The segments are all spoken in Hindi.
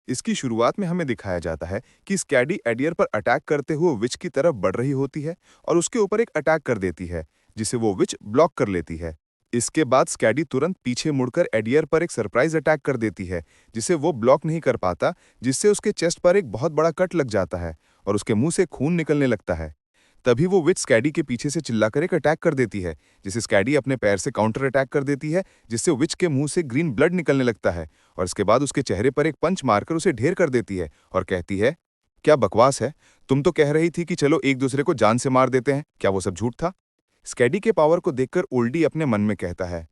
इसकी शुरुआत में हमें दिखाया जाता है कि स्कैडी एडियर पर अटैक करते हुए विच की तरफ बढ़ रही होती है और उसके ऊपर एक अटैक कर देती है, जिसे वो विच ब्लॉक कर लेती है। इसके बाद स्कैडी तुरंत पीछे मुड़कर एडियर पर एक सरप्राइज अटैक कर देती है, जिसे वो ब्लॉक नहीं कर पाता, जिससे उसके चेस्ट पर एक बहुत बड़ा कट लग जाता है और उसके मुंह से खून निकलने लगता है। तभी वो विच स्कैडी के पीछे से चिल्लाकर एक अटैक कर देती है, जिसे स्कैडी अपने पैर से काउंटर अटैक कर देती है, जिससे विच के मुंह से ग्रीन ब्लड निकलने लगता है और इसके बाद उसके चेहरे पर एक पंच मारकर उसे ढेर कर देती है और कहती है, क्या बकवास है, तुम तो कह रही थी कि चलो एक दूसरे को जान से मार देते हैं, क्या वो सब झूठ था? स्कैडी के पावर को देखकर ओल्डी अपने मन में कहता है,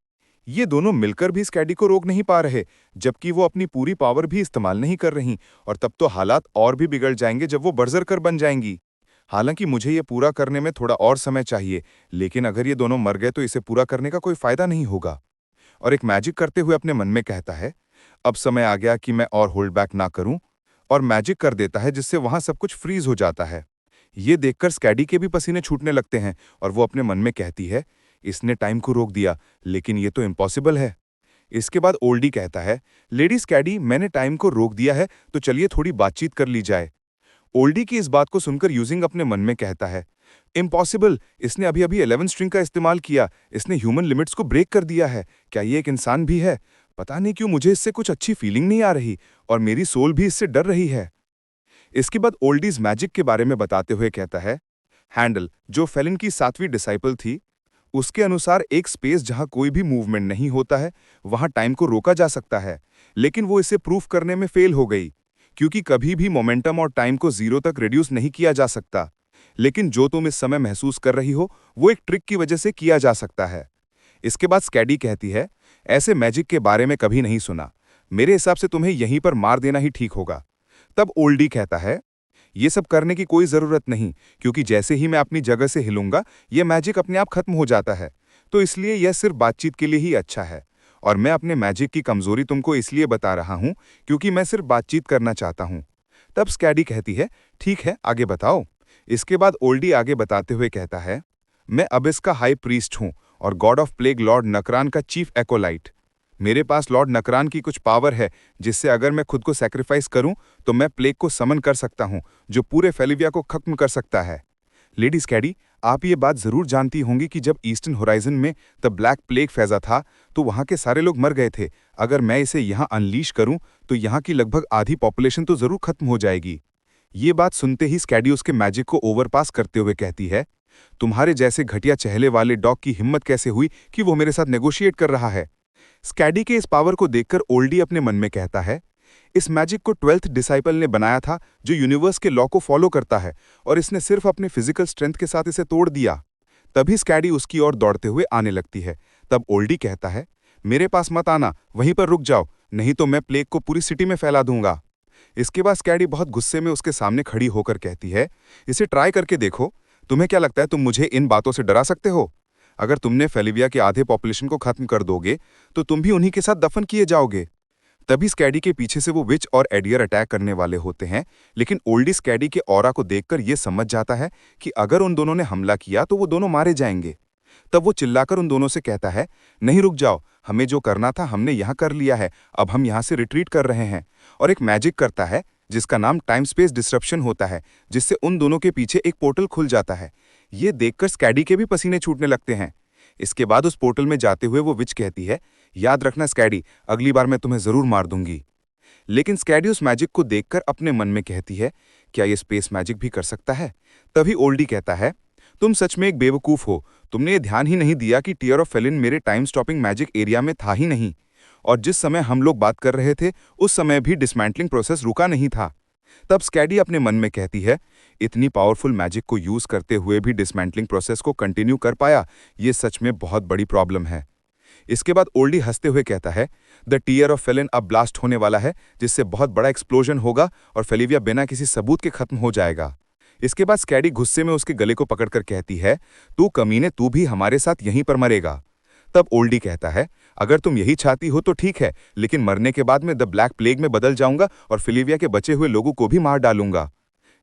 ये दोनों मिलकर भी स्कैडी को रोक नहीं पा रहे, जबकि वो अपनी पूरी पावर भी इस्तेमाल नहीं कर रही, और तब तो हालात और भी बिगड़ जाएंगे जब वो बर्जरकर बन जाएंगी। हालांकि मुझे ये पूरा करने में थोड़ा और समय चाहिए, लेकिन अगर ये दोनों मर गए तो इसे पूरा करने का कोई फायदा नहीं होगा। और एक मैजिक करते हुए अपने मन में कहता है, अब समय आ गया कि मैं और होल्ड बैक ना करूं, और मैजिक कर देता है जिससे वहां सब कुछ फ्रीज हो जाता है। ये देखकर स्कैडी के भी पसीने छूटने लगते हैं और वो अपने मन में कहती है, इसने टाइम को रोक दिया, लेकिन ये तो इम्पॉसिबल है। इसके बाद ओल्डी कहता है, लेडी स्कैडी, मैंने टाइम को रोक दिया है, तो चलिए थोड़ी बातचीत कर ली जाए। ओल्डी की इस बात को सुनकर यूजिंग अपने मन में कहता है, इम्पॉसिबल, इसने अभी अभी 11 स्ट्रिंग का इस्तेमाल किया, इसने ह्यूमन लिमिट्स को ब्रेक कर दिया है, क्या ये एक इंसान भी है? पता नहीं क्यों मुझे इससे कुछ अच्छी फीलिंग नहीं आ रही और मेरी सोल भी इससे डर रही है। इसके बाद ओल्डीज मैजिक के बारे में बताते हुए कहता है, हैंडल, जो फेलिन की 7वीं डिसाइपल थी, उसके अनुसार एक स्पेस जहां कोई भी मूवमेंट नहीं होता है, वहां टाइम को रोका जा सकता है, लेकिन वो इसे प्रूफ करने में फेल हो गई, क्योंकि कभी भी मोमेंटम और टाइम को जीरो तक रिड्यूस नहीं किया जा सकता। लेकिन जो तुम इस समय महसूस कर रही हो, वो एक ट्रिक की वजह से किया जा सकता है। इसके बाद स्कैडी कहती है, ऐसे मैजिक के बारे में कभी नहीं सुना, मेरे हिसाब से तुम्हें यहीं पर मार देना ही ठीक होगा। तब ओल्डी कहता है, ये सब करने की कोई जरूरत नहीं, क्योंकि जैसे ही मैं अपनी जगह से हिलूंगा, ये मैजिक अपने आप खत्म हो जाता है, तो इसलिए यह सिर्फ बातचीत के लिए ही अच्छा है। और मैं अपने मैजिक की कमजोरी तुमको इसलिए बता रहा हूं, क्योंकि मैं सिर्फ बातचीत करना चाहता हूं। तब स्कैडी कहती है, ठीक है, आगे बताओ। इसके बाद ओल्डी आगे बताते हुए कहता है, मैं अबिस का हाई प्रीस्ट हूं और गॉड ऑफ प्लेग लॉर्ड नकरान का चीफ एकोलाइट। मेरे पास लॉर्ड नकरान की कुछ पावर है, जिससे अगर मैं खुद को सैक्रिफाइस करूं तो मैं प्लेग को समन कर सकता हूं, जो पूरे फेलिविया को खत्म कर सकता है। लेडी स्कैडी, आप ये बात जरूर जानती होंगी कि जब ईस्टर्न होराइजन में द ब्लैक प्लेग फैजा था, तो वहां के सारे लोग मर गए थे। अगर मैं इसे यहाँ अनलीश करूं तो यहाँ की लगभग आधी पॉपुलेशन तो जरूर खत्म हो जाएगी। ये बात सुनते ही स्कैडी उसके मैजिक को ओवरपास करते हुए कहती है, तुम्हारे जैसे घटिया चेहरे वाले डॉग की हिम्मत कैसे हुई कि वो मेरे साथ नेगोशिएट कर रहा है? स्कैडी के इस पावर को देखकर ओल्डी अपने मन में कहता है, इस मैजिक को 12th डिसाइपल ने बनाया था, जो यूनिवर्स के लॉ को फॉलो करता है, और इसने सिर्फ अपने फिजिकल स्ट्रेंथ के साथ इसे तोड़ दिया। तभी स्कैडी उसकी ओर दौड़ते हुए आने लगती है। तब ओल्डी कहता है, मेरे पास मत आना, वहीं पर रुक जाओ, नहीं तो मैं प्लेग को पूरी सिटी में फैला दूंगा। इसके बाद स्कैडी बहुत गुस्से में उसके सामने खड़ी होकर कहती है, इसे ट्राई करके देखो, तुम्हें क्या लगता है तुम मुझे इन बातों से डरा सकते हो? अगर तुमने फेलिविया के आधे पॉपुलेशन को खत्म कर दोगे, तो तुम भी उन्हीं के साथ दफन किए जाओगे। तभी स्कैडी के पीछे से वो विच और एडियर अटैक करने वाले होते हैं, लेकिन ओल्डी स्कैडी के ऑरा को देखकर ये समझ जाता है कि अगर उन दोनों ने हमला किया तो वो दोनों मारे जाएंगे। तब वो चिल्लाकर उन दोनों से कहता है, नहीं रुक जाओ, हमें जो करना था हमने यहाँ कर लिया है, अब हम यहाँ से रिट्रीट कर रहे हैं। और एक मैजिक करता है जिसका नाम टाइम स्पेस डिसरप्शन होता है, जिससे उन दोनों के पीछे एक पोर्टल खुल जाता है। ये देखकर स्कैडी के भी पसीने छूटने लगते हैं। इसके बाद उस पोर्टल में जाते हुए वो विच कहती है, याद रखना स्कैडी, अगली बार मैं तुम्हें जरूर मार दूंगी। लेकिन स्कैडी उस मैजिक को देखकर अपने मन में कहती है, क्या ये स्पेस मैजिक भी कर सकता है? तभी ओल्डी कहता है, तुम सच में एक बेवकूफ हो, तुमने ये ध्यान ही नहीं दिया कि टीयर ऑफ फेलिन मेरे टाइम स्टॉपिंग मैजिक एरिया में था ही नहीं, और जिस समय हम लोग बात कर रहे थे उस समय भी डिसमेंटलिंग प्रोसेस रुका नहीं था। तब स्कैडी अपने मन में कहती है, इतनी पावरफुल मैजिक को यूज करते हुए भी डिसमेंटलिंग प्रोसेस को कंटिन्यू कर पाया, ये सच में बहुत बड़ी प्रॉब्लम है। इसके बाद ओल्डी हंसते हुए कहता है, द टीयर ऑफ फेलिन अब ब्लास्ट होने वाला है, जिससे बहुत बड़ा एक्सप्लोजन होगा और फेलिविया बिना किसी सबूत के खत्म हो जाएगा। इसके बाद स्कैडी गुस्से में उसके गले को पकड़कर कहती है, तू कमीने, तू भी हमारे साथ यहीं पर मरेगा। तब ओल्डी कहता है, अगर तुम यही चाहती हो तो ठीक है, लेकिन मरने के बाद मैं द ब्लैक प्लेग में बदल जाऊंगा और फेलिविया के बचे हुए लोगों को भी मार डालूंगा।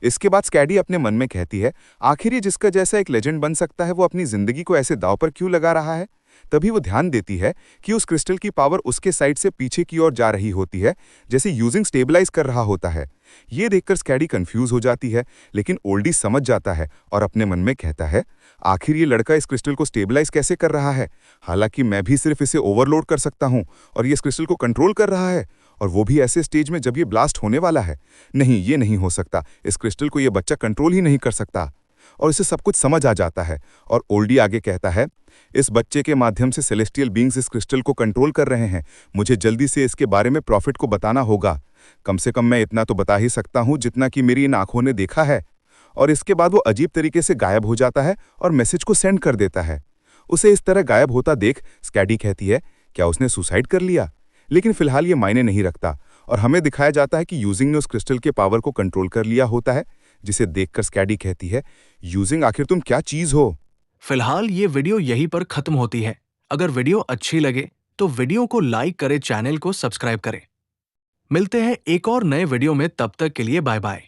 इसके बाद स्कैडी अपने मन में कहती है, आखिर ये जिसका जैसा एक लेजेंड बन सकता है, वो अपनी जिंदगी को ऐसे दांव पर क्यों लगा रहा है? तभी वो ध्यान देती है कि उस क्रिस्टल की पावर उसके साइड से पीछे की ओर जा रही होती है, जैसे यूजिंग स्टेबलाइज कर रहा होता है। ये देखकर स्कैडी कंफ्यूज हो जाती है, लेकिन ओल्डी समझ जाता है और अपने मन में कहता है, आखिर ये लड़का इस क्रिस्टल को स्टेबलाइज कैसे कर रहा है? हालांकि मैं भी सिर्फ इसे ओवरलोड कर सकता हूँ और ये इस क्रिस्टल को कंट्रोल कर रहा है, और वो भी ऐसे स्टेज में जब ये ब्लास्ट होने वाला है। नहीं, ये नहीं हो सकता, इस क्रिस्टल को ये बच्चा कंट्रोल ही नहीं कर सकता। और इसे सब कुछ समझ आ जाता है और ओल्डी आगे कहता है, इस बच्चे के माध्यम से सेलेस्टियल बीइंग्स इस क्रिस्टल को कंट्रोल कर रहे हैं। मुझे जल्दी से इसके बारे में प्रॉफिट को बताना होगा। कम से कम मैं इतना तो बता ही सकता हूँ जितना कि मेरी इन आंखों ने देखा है। और इसके बाद वो अजीब तरीके से गायब हो जाता है और मैसेज को सेंड कर देता है। उसे इस तरह गायब होता देख स्कैडी कहती है, क्या उसने सुसाइड कर लिया? लेकिन फिलहाल ये मायने नहीं रखता और हमें दिखाया जाता है कि यूजिंग ने उस क्रिस्टल के पावर को कंट्रोल कर लिया होता है, जिसे देखकर स्कैडी कहती है, यूजिंग आखिर तुम क्या चीज हो? फिलहाल ये वीडियो यहीं पर खत्म होती है। अगर वीडियो अच्छी लगे तो वीडियो को लाइक करें, चैनल को सब्सक्राइब करें। मिलते हैं एक और नए वीडियो में, तब तक के लिए बाय बाय।